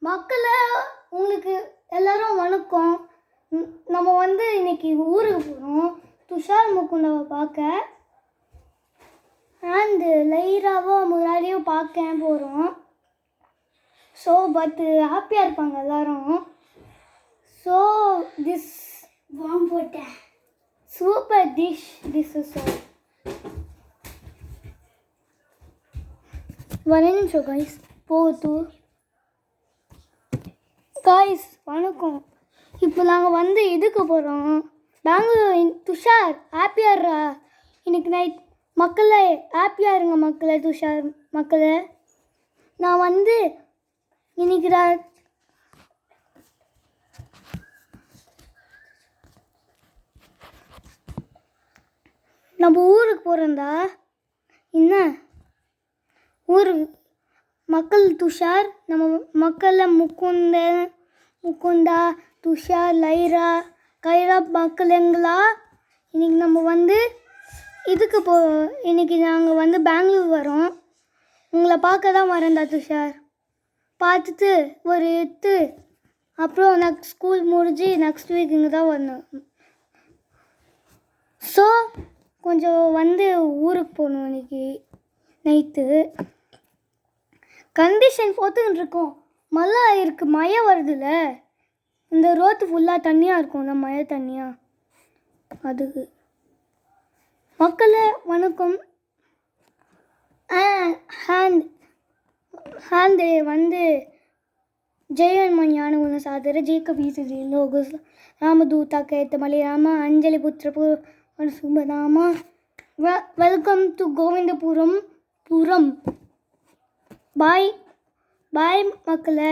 மக்களே, உங்களுக்கு எல்லாரும் வணக்கம். நம்ம இன்னைக்கு ஊருக்கு போகிறோம் துஷார் முகுந்தாவை பார்க்க. அண்ட் லைராவோ முராரியோ பார்க்க போகிறோம். ஸோ பட் ஹாப்பியாக இருப்பாங்க எல்லாரும். ஸோ திஸ் வாம் போட்டேன் சூப்பர் டிஷ். திஸ் இஸ் வரேன்னு கைஸ் போகுது. காய்ஸ் வணக்கம். இப்போ நாங்கள் இதுக்கு போகிறோம் பெங்களூர். துஷார் ஹாப்பியாகிறா இன்னைக்கு நைட். மக்களே ஹாப்பியாக இருங்க மக்களே. துஷார் மக்களே, நான் இன்னைக்கு நம்ம ஊருக்கு போகிறோம்டா. என்ன ஊர் மக்கள் துஷார், நம்ம மக்களில் முகுந்தா, துஷார், லைரா, கைரா மக்களுங்களா. இன்றைக்கி நம்ம இதுக்கு இன்றைக்கி நாங்கள் பெங்களூர் வரோம். உங்களை பார்க்க தான் வரேன்டா துஷார். பார்த்துட்டு அப்புறம் நெக்ஸ்ட் ஸ்கூல் முடிஞ்சு நெக்ஸ்ட் வீக் இங்கே தான் வரணும். ஸோ கொஞ்சம் ஊருக்கு போகணும் இன்றைக்கி நைட்டு. கண்டிஷன் பார்த்துக்கிட்டு இருக்கோம். மழை இருக்குது, மழை வருதுல்ல. இந்த ரோட்டு ஃபுல்லாக தண்ணியாக இருக்கும்ல, மழை தண்ணியாக. அதுக்கு மக்களே வணக்கம். ஹேண்டு ஜெயன்மணியான உன சாதர ஜேகபீசி லோகஸ் ராமதூதா கேத்தமலி ராம அஞ்சலி புத்திரபு சுபராமா. Welcome to Govindapuram. பாய் மக்களே.